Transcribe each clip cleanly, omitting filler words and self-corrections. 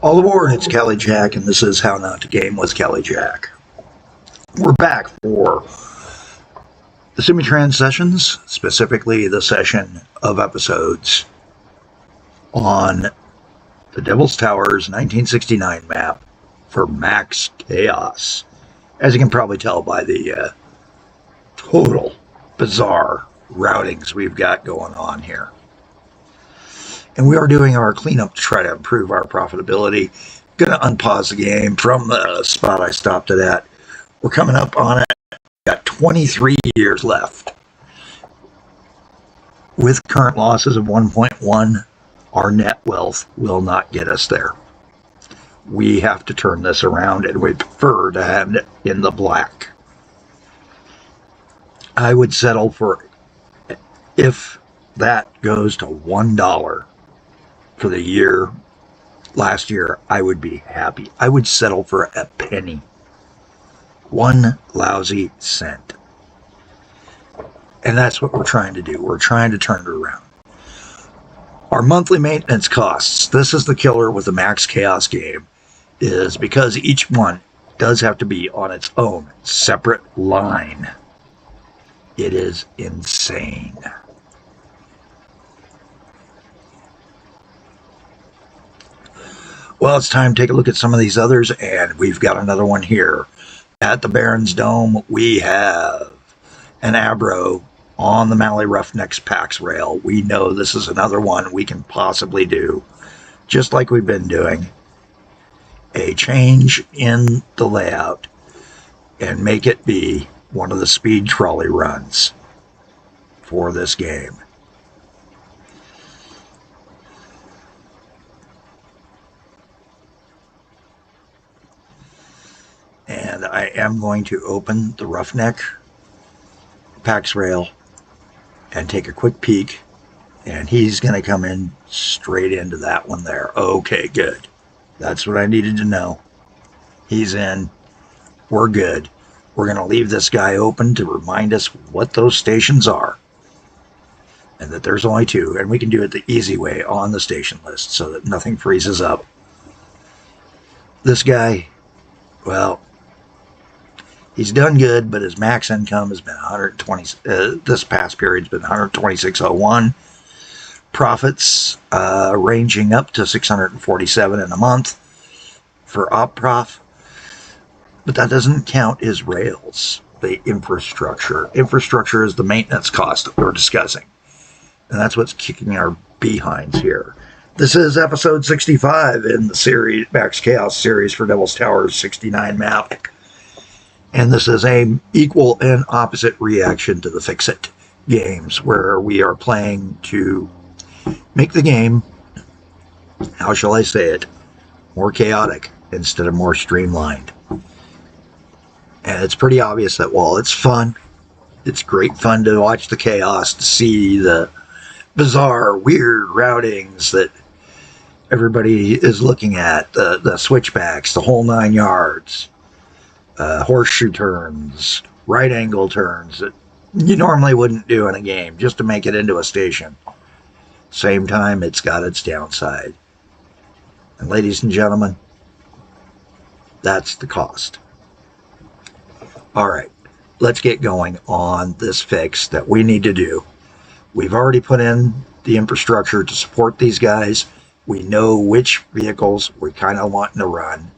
All aboard, it's Kelly Jack, and this is How Not to Game with Kelly Jack. We're back for the Simutrans sessions, specifically the session of episodes on the Devil's Towers 1969 map for Max Chaos. As you can probably tell by the total bizarre routings we've got going on here. And we are doing our cleanup to try to improve our profitability. Going to unpause the game from the spot I stopped it at. We're coming up on it. Got 23 years left. With current losses of 1.1, our net wealth will not get us there. We have to turn this around, and we prefer to have it in the black. I would settle for, if that goes to $1 for the year, last year, I would be happy. I would settle for a penny. 1 lousy cent. And that's what we're trying to do. We're trying to turn it around. Our monthly maintenance costs, this is the killer with the Max Chaos game, is because each one does have to be on its own separate line. It is insane. Well, it's time to take a look at some of these others, and we've got another one here. At the Baron's Dome, we have an Abro on the Malley Roughnecks Pax rail. We know this is another one we can possibly do, just like we've been doing. A change in the layout and make it be one of the speed trolley runs for this game. And I am going to open the Roughneck Pax rail and take a quick peek, and he's going to come in straight into that one there. Okay, good. That's what I needed to know. He's in. We're good. We're going to leave this guy open to remind us what those stations are, and that there's only 2, and we can do it the easy way on the station list so that nothing freezes up. This guy, well, he's done good, but his max income has been 120. This past period's been 126.01. Profits ranging up to 647 in a month for OpProf. But that doesn't count his rails, the infrastructure. Infrastructure is the maintenance cost that we're discussing. And that's what's kicking our behinds here. This is episode 65 in the series, Max Chaos series for Devil's Towers 69 map. And this is a equal and opposite reaction to the Fix-It games, where we are playing to make the game, how shall I say it, more chaotic instead of more streamlined. And it's pretty obvious that while it's fun, it's great fun to watch the chaos, to see the bizarre, weird routings that everybody is looking at, the switchbacks, the whole 9 yards. Horseshoe turns, right angle turns that you normally wouldn't do in a game just to make it into a station. Same time, it's got its downside. And ladies and gentlemen, that's the cost. Alright, let's get going on this fix that we need to do. We've already put in the infrastructure to support these guys. We know which vehicles we're kind of wanting to run.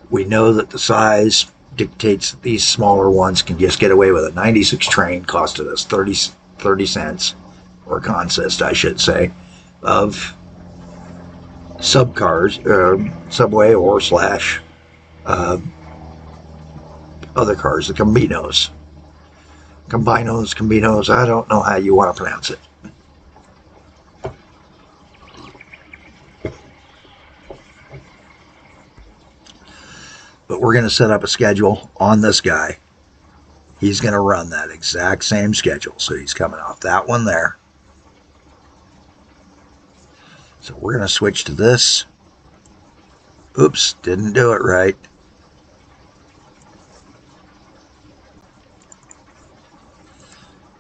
We know that the size dictates that these smaller ones can just get away with a 96 train costing us 30 cents, or consist, I should say, of subcars, subway or slash other cars, the Combinos. Combinos, I don't know how you want to pronounce it. But we're going to set up a schedule on this guy. He's going to run that exact same schedule. So he's coming off that one there. So we're going to switch to this. Oops, didn't do it right.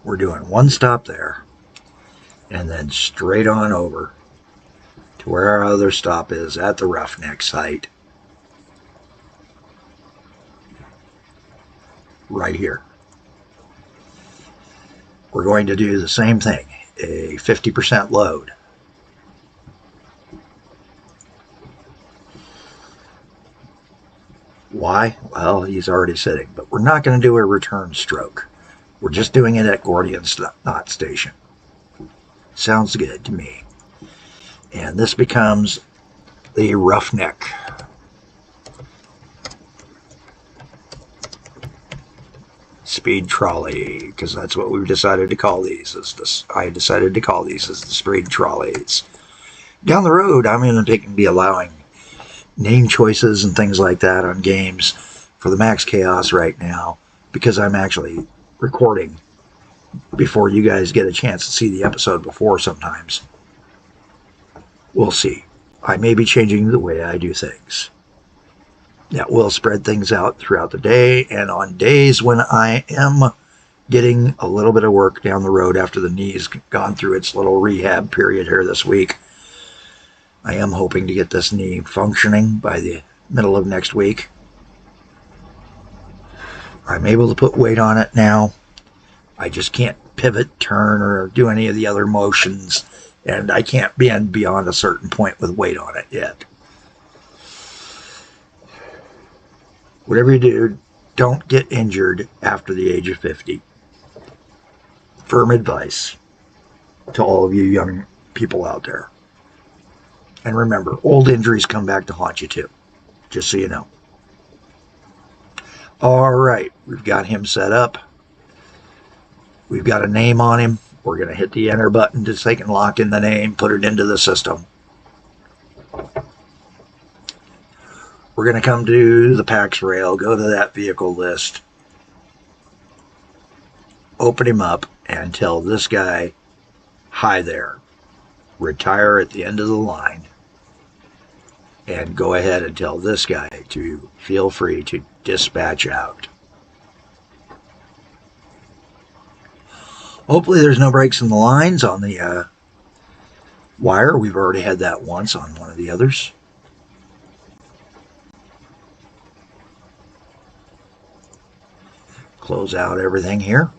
We're doing one stop there, and then straight on over to where our other stop is at the Roughneck site. Right here. We're going to do the same thing, a 50% load. Why? Well, he's already sitting, but we're not going to do a return stroke. We're just doing it at Gordion's Knot Station. Sounds good to me. And this becomes the Roughneck. Speed trolley, because that's what we've decided to call these. I decided to call these as the speed trolleys. Down the road, I'm going to be allowing name choices and things like that on games for the Max Chaos right now, because I'm actually recording before you guys get a chance to see the episode before sometimes. We'll see. I may be changing the way I do things. That will spread things out throughout the day, and on days when I am getting a little bit of work down the road after the knee's gone through its little rehab period here this week, I am hoping to get this knee functioning by the middle of next week. I'm able to put weight on it now. I just can't pivot, turn, or do any of the other motions, and I can't bend beyond a certain point with weight on it yet. Whatever you do, don't get injured after the age of 50. Firm advice to all of you young people out there. And remember, old injuries come back to haunt you too, just so you know. All right, we've got him set up. We've got a name on him. We're going to hit the enter button to take and lock in the name, put it into the system. We're going to come to the PAX rail, go to that vehicle list, open him up, and tell this guy, hi there, retire at the end of the line, and go ahead and tell this guy to feel free to dispatch out. Hopefully there's no breaks in the lines on the wire. We've already had that once on one of the others. Close out everything here.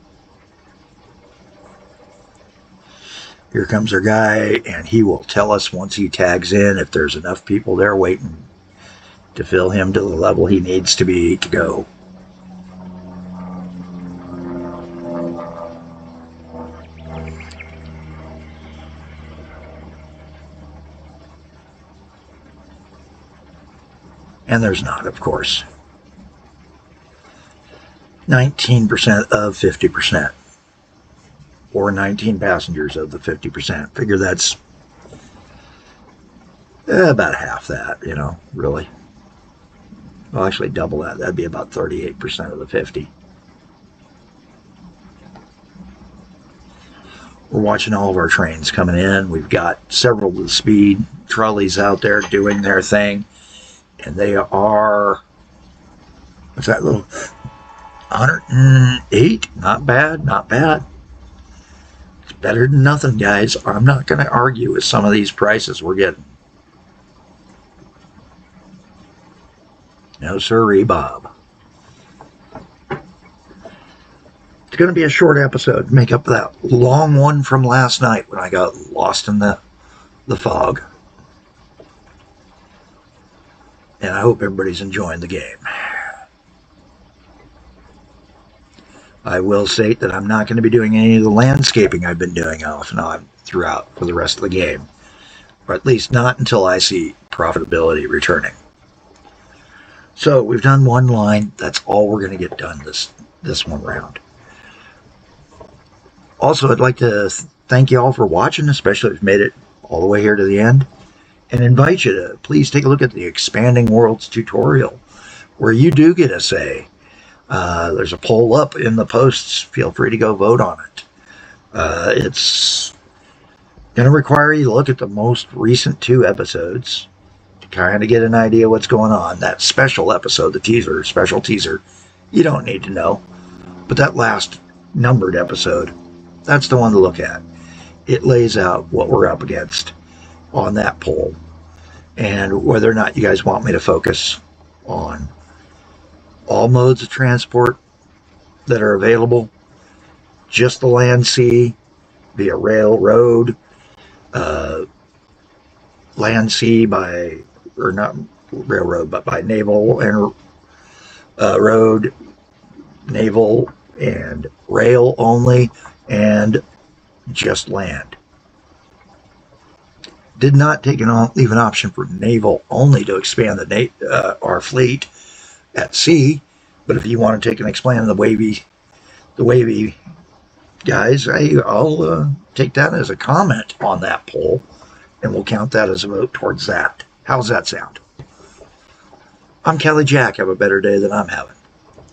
Here comes our guy, and he will tell us once he tags in if there's enough people there waiting to fill him to the level he needs to be to go. And there's not, of course. 19% of 50. Or 19 passengers of the 50%. Figure that's about half that, you know, really. Well, actually double that. That'd be about 38% of the 50. We're watching all of our trains coming in. We've got several of the speed trolleys out there doing their thing. And they are, what's that little, 108? Not bad, not bad. It's better than nothing, guys. I'm not going to argue with some of these prices we're getting. No sirree, Bob. It's going to be a short episode to make up that long one from last night when I got lost in the fog. And I hope everybody's enjoying the game. I will state that I'm not going to be doing any of the landscaping I've been doing off and on throughout for the rest of the game. Or at least not until I see profitability returning. So we've done one line. That's all we're going to get done this one round. Also, I'd like to thank you all for watching, especially if you've made it all the way here to the end. And invite you to please take a look at the Expanding Worlds tutorial, where you do get a say. There's a poll up in the posts. Feel free to go vote on it. It's going to require you to look at the most recent 2 episodes to kind of get an idea what's going on. That special episode, the teaser, special teaser, you don't need to know. But that last numbered episode, that's the one to look at. It lays out what we're up against. on that poll, and whether or not you guys want me to focus on all modes of transport that are available, just the land, sea, via rail, road, land, sea by, or not railroad, but by naval and road, naval and rail only, and just land. Did not leave an option for naval only to expand our fleet at sea. But if you want to take and explain the wavy guys, I'll take that as a comment on that poll, and we'll count that as a vote towards that. How's that sound? I'm Kelly Jack. Have a better day than I'm having.